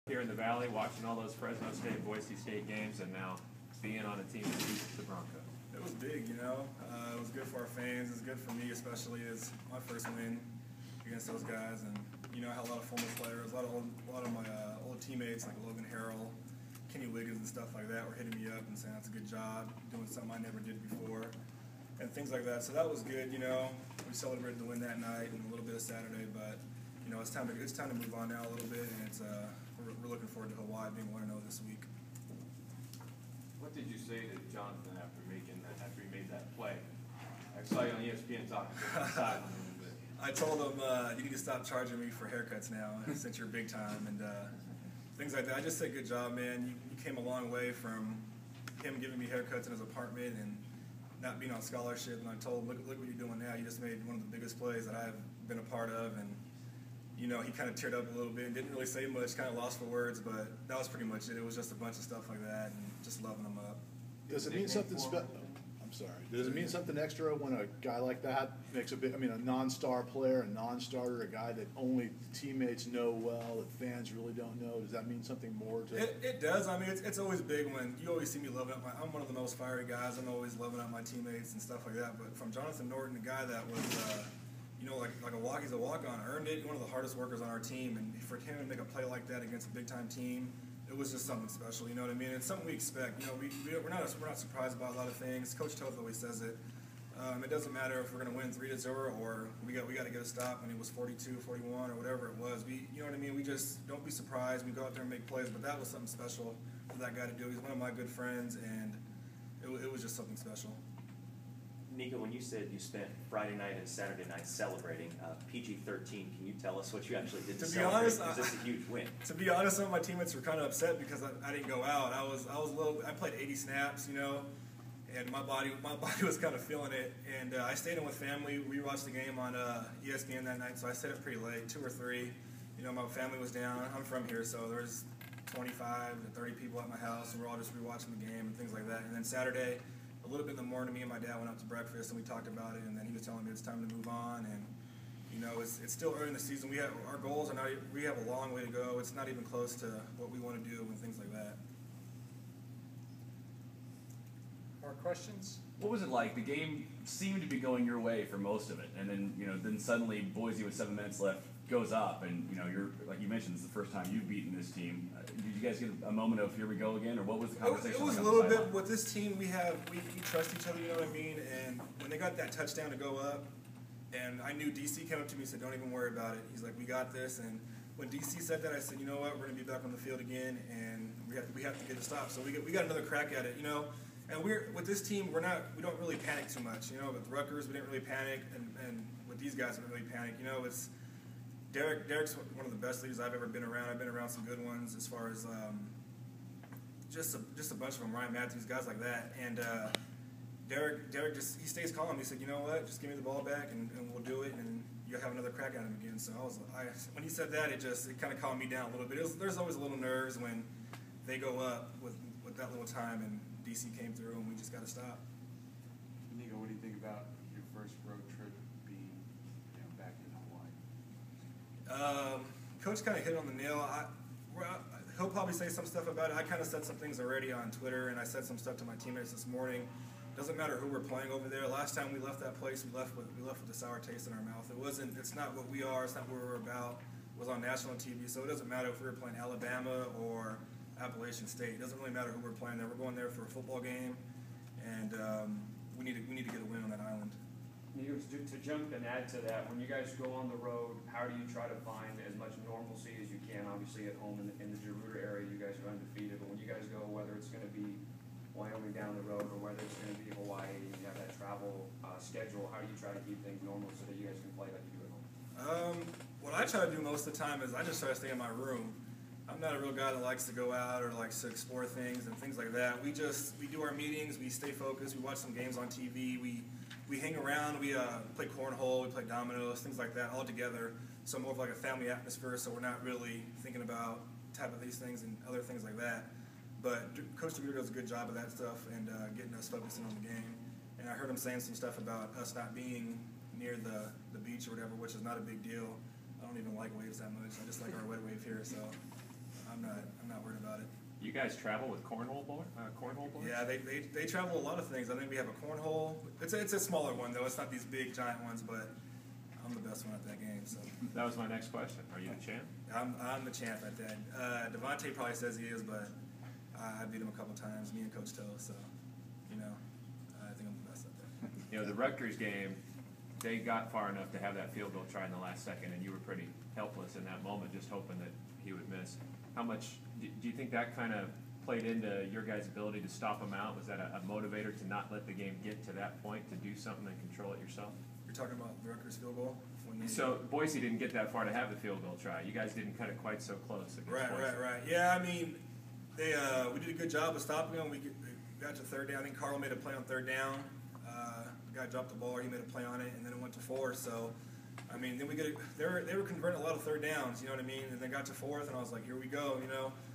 Here in the Valley, watching all those Fresno State, Boise State games, and now being on a team that beats the Broncos. It was big, you know. It was good for our fans. It's good for me, especially as my first win against those guys. And you know, I had a lot of former players, a lot of my old teammates like Logan Harrell, Kenny Wiggins, and stuff like that were hitting me up and saying that's a good job, doing something I never did before, and things like that. So that was good, you know. We celebrated the win that night and a little bit of Saturday, but you know, it's time to move on now a little bit, and it's we're looking forward to Hawaii being 1-0 this week. What did you say to Jonathan after he made that play? I saw you on ESPN talking to him side a little bit. I told him you need to stop charging me for haircuts now since you're big time and things like that. I just said good job, man. You came a long way from him giving me haircuts in his apartment and not being on scholarship. And I told him, look what you're doing now. You just made one of the biggest plays that I've been a part of. And you know, he kind of teared up a little bit and didn't really say much, kind of lost for words, but that was pretty much it. It was just a bunch of stuff like that and just loving him up. Does it mean something special? I'm sorry. Does it mean something extra when a guy like that makes a non-star player, a non-starter, a guy that only teammates know well, that fans really don't know? Does that mean something more to it does. I mean, it's always big when you always see me loving up I'm one of the most fiery guys. I'm always loving up my teammates and stuff like that. But from Jonathan Norton, a guy that was you know, like he's a walk-on, earned it, one of the hardest workers on our team, and for him to make a play like that against a big-time team, it was just something special, you know what I mean? It's something we expect. You know, we're not surprised about a lot of things. Coach Toth always says it. It doesn't matter if we're going to win 3-0 or we got to get a stop and it was 42, 41 or whatever it was. You know what I mean? We just don't be surprised. We go out there and make plays, but that was something special for that guy to do. He's one of my good friends, and it was just something special. Nikko, when you said you spent Friday night and Saturday night celebrating PG-13, can you tell us what you actually did to celebrate? Honest, because this is a huge win. To be honest, some of my teammates were kind of upset because I didn't go out. I played 80 snaps, you know, and my body was kind of feeling it. And I stayed in with family. We watched the game on ESPN that night, so I stayed up pretty late, 2 or 3. You know, my family was down. I'm from here, so there's 25 to 30 people at my house, and we're all just rewatching the game and things like that. And then Saturday, a little bit in the morning, me and my dad went out to breakfast and we talked about it, and then he was telling me it's time to move on. And you know, it's still early in the season. Our goals are not. We have a long way to go. It's not even close to what we want to do and things like that. More questions? What was it like? The game seemed to be going your way for most of it, and then suddenly Boise with 7 minutes left goes up, and you're like you mentioned, it's the first time you've beaten this team. Did you guys get a moment of here we go again, or what was the conversation? It was like a little bit with this team. We trust each other, you know what I mean. And when they got that touchdown to go up, and I knew DC came up to me and said, "Don't even worry about it." He's like, "We got this." And when DC said that, I said, "You know what? We're going to be back on the field again, and we have to get a stop." So we got another crack at it, you know. And with this team, we don't really panic too much, you know. With Rutgers, we didn't really panic, and with these guys, we didn't really panic, you know. It's Derek's one of the best leaders I've ever been around. I've been around some good ones as far as just a bunch of them, Ryan Matthews, guys like that. And Derek just he stays calm. He said, "You know what? Just give me the ball back, and we'll do it, and you'll have another crack at him again." So when he said that, it kind of calmed me down a little bit. There's always a little nerves when they go up with that little time, and DC came through, and we just got to stop. Nikko, what do you think about your first road trip being back in Hawaii? Coach kind of hit on the nail. He'll probably say some stuff about it. I kind of said some things already on Twitter, and I said some stuff to my teammates this morning. Doesn't matter who we're playing over there. Last time we left that place, we left with a sour taste in our mouth. It's not what we are. It's not what we're about. It was on national TV, so it doesn't matter if we were playing Alabama or Appalachian State. It doesn't really matter who we're playing there. We're going there for a football game, and we need to get a win on that island. To jump and add to that, when you guys go on the road, how do you try to find as much normalcy as you can? Obviously, at home in the Gerudo area, you guys are undefeated. But when you guys go, whether it's going to be Wyoming down the road or whether it's going to be Hawaii, and you have that travel schedule, how do you try to keep things normal so that you guys can play like you do at home? What I try to do most of the time is I just try to stay in my room. I'm not a real guy that likes to go out or likes to explore things and things like that. We do our meetings, we stay focused, we watch some games on TV, we hang around, we play cornhole, we play dominoes, things like that all together. So more of like a family atmosphere, so we're not really thinking about type of these things and other things like that. But Coach DeGuerre does a good job of that stuff and getting us focusing on the game. And I heard him saying some stuff about us not being near the beach or whatever, which is not a big deal. I don't even like waves that much. I just like our wet wave here, so I'm not worried about it. You guys travel with cornhole boards? Yeah, they travel a lot of things. I think we have a cornhole. It's a smaller one though. It's not these big giant ones, but I'm the best one at that game. So That was my next question. Are you the champ? I'm the champ at that. Devontae probably says he is, but I beat him a couple times. Me and Coach Toe. So I think I'm the best at that. The Rutgers game, they got far enough to have that field goal try in the last second, and you were pretty helpless in that moment, just hoping that he would miss. How much do you think that kind of played into your guys' ability to stop him out? Was that a motivator to not let the game get to that point, to do something and control it yourself? You're talking about the Rutgers field goal? So Boise didn't get that far to have the field goal try. You guys didn't cut it quite so close against Boise. Right. Yeah, I mean, we did a good job of stopping them. We got to third down. I think Carl made a play on third down. The guy dropped the ball, or he made a play on it, and then it went to fourth. So, I mean, then they were converting a lot of third downs, you know what I mean? And they got to fourth, and I was like, here we go,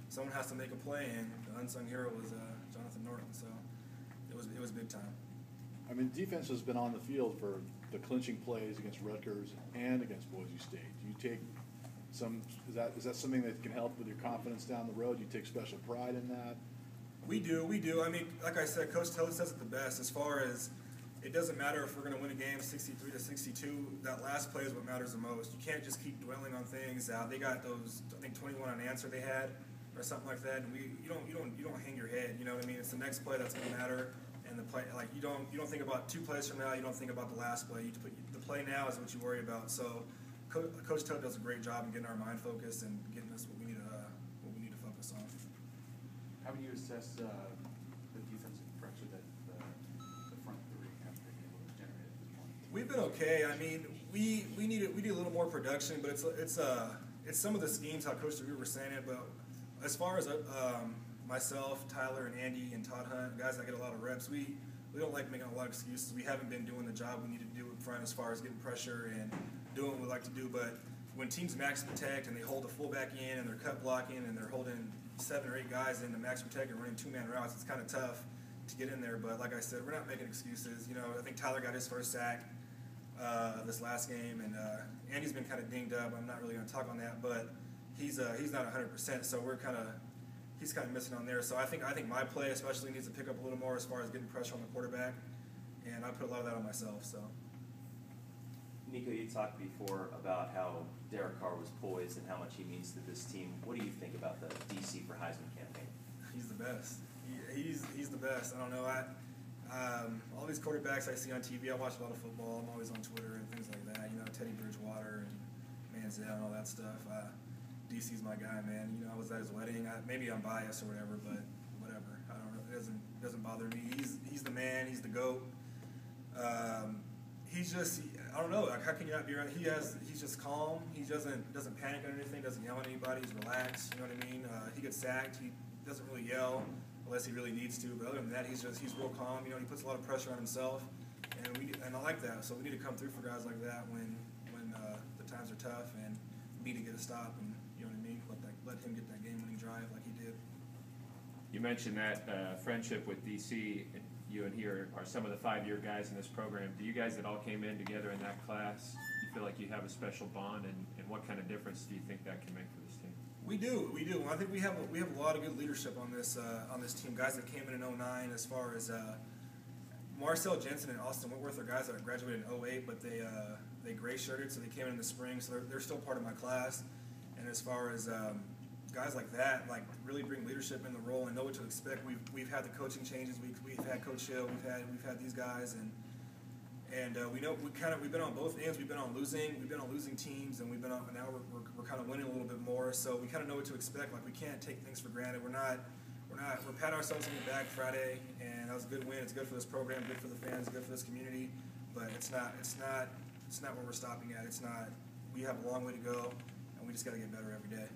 someone has to make a play, and the unsung hero was Jonathan Norton. So it was big time. I mean, defense has been on the field for the clinching plays against Rutgers and against Boise State. Do you take is that something that can help with your confidence down the road? Do you take special pride in that? We do. I mean, like I said, Coach Taylor says it the best. As far as it doesn't matter if we're going to win a game 63-62. That last play is what matters the most. You can't just keep dwelling on things. They got those, I think, 21 unanswered they had, or something like that. And you don't hang your head. You know what I mean? It's the next play that's going to matter. And the play, like you don't think about 2 plays from now. You don't think about the last play. The play now is what you worry about. So, Coach Todd does a great job in getting our mind focused and getting us what we need to focus on. How would you assess the defensive pressure that the front three have been able to generate at this point? We've been okay. I mean, we need a little more production, but it's some of the schemes how Coach DeVere was saying it. But as far as myself, Tyler, and Andy, and Todd Hunt, guys that get a lot of reps, we don't like making a lot of excuses. We haven't been doing the job we need to do in front as far as getting pressure and doing what we like to do. But when teams max protect and they hold the fullback in and they're cut blocking and they're holding 7 or 8 guys in the max protect and running 2-man routes, it's kind of tough to get in there. But like I said, we're not making excuses. I think Tyler got his first sack this last game, and Andy's been kind of dinged up. I'm not really going to talk on that, but he's not 100%, so he's kind of missing on there. So I think my play especially needs to pick up a little more as far as getting pressure on the quarterback, and I put a lot of that on myself. So. Nikko, you talked before about how Derek Carr was poised and how much he means to this team. What do you think about the DC for Heisman campaign? He's the best. He's the best. I don't know. All these quarterbacks I see on TV, I watch a lot of football. I'm always on Twitter and things like that. Teddy Bridgewater and Manziel and all that stuff. DC's my guy, man. I was at his wedding. Maybe I'm biased or whatever, but whatever. I don't know. It doesn't bother me. He's the man. He's the GOAT. He's just. I don't know. Like, how can you not be around? He's just calm. He doesn't panic or anything. Doesn't yell at anybody. He's relaxed. You know what I mean? He gets sacked. He doesn't really yell unless he really needs to. But other than that, he's real calm. He puts a lot of pressure on himself, and I like that. So we need to come through for guys like that when the times are tough, and we need to get a stop. And you know what I mean? Let him get that game-winning drive like he did. You mentioned that friendship with DC. You and he are some of the 5-year guys in this program. Do you guys that all came in together in that class, you feel like you have a special bond, and what kind of difference do you think that can make for this team? We do. I think we have a lot of good leadership on this team. Guys that came in 09, as far as Marcel Jensen and Austin Whitworth are guys that graduated in 08, but they gray shirted, so they came in the spring, so they're still part of my class. And as far as guys like that, like really bring leadership in the role and know what to expect. We've had the coaching changes. We've had Coach Hill. We've had these guys, and we know we've been on both ends. We've been on losing teams, and now we're kind of winning a little bit more. So we kind of know what to expect. Like, we can't take things for granted. We're patting ourselves on the back Friday, and that was a good win. It's good for this program, good for the fans, good for this community. But it's not where we're stopping at. We have a long way to go, and we just got to get better every day.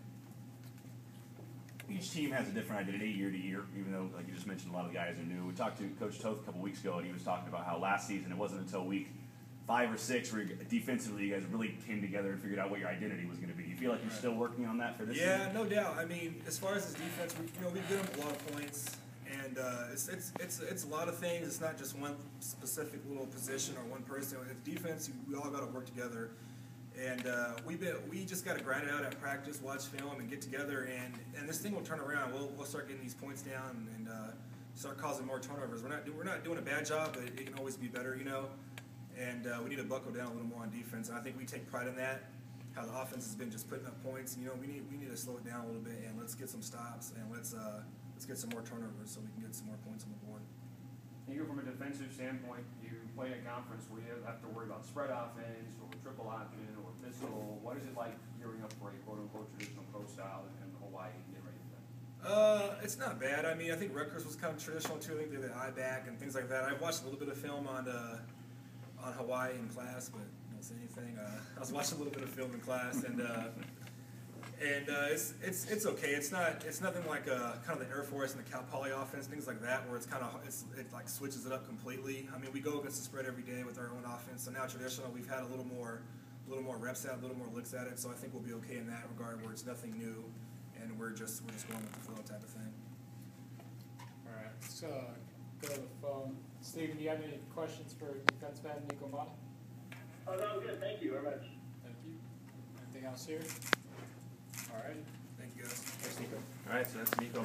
Each team has a different identity year to year, even though, like you just mentioned, a lot of the guys are new. We talked to Coach Toth a couple weeks ago, and he was talking about how last season it wasn't until week 5 or 6 where defensively you guys really came together and figured out what your identity was going to be. Do you feel like you're still working on that for this season? Yeah, no doubt. I mean, as far as this defense, we've given them a lot of points, and it's a lot of things. It's not just one specific little position or one person. It's defense. We all got to work together. And we just got to grind it out at practice, watch film, and get together, and this thing will turn around. We'll start getting these points down and start causing more turnovers. We're not doing a bad job, but it can always be better, you know. And we need to buckle down a little more on defense. And I think we take pride in that. How the offense has been just putting up points. And, you know, we need to slow it down a little bit, and let's get some stops, and let's get some more turnovers so we can get some more points on the board. You go from a defensive standpoint, you play in a conference where you have to worry about spread offense or triple option or pistol. What is it like gearing up for a quote-unquote traditional pro style in Hawaii and getting ready for that? It's not bad. I mean, I think Rutgers was kind of traditional too. I think they did the eye back and things like that. I've watched a little bit of film on Hawaii in class, but don't say anything. I was watching a little bit of film in class, and it's okay. It's nothing like kind of the Air Force and the Cal Poly offense, things like that, where it like switches it up completely. I mean, we go against the spread every day with our own offense. So now traditional, we've had a little more reps at it, a little more looks at it. So I think we'll be okay in that regard, where it's nothing new, and we're just going with the flow type of thing. All right, let's go to the phone. Stephen, do you have any questions for defensive end Nikko Motta? Oh, no, good. Thank you very much. Thank you. Anything else here? All right. Thank you, guys. All right, so that's Nikko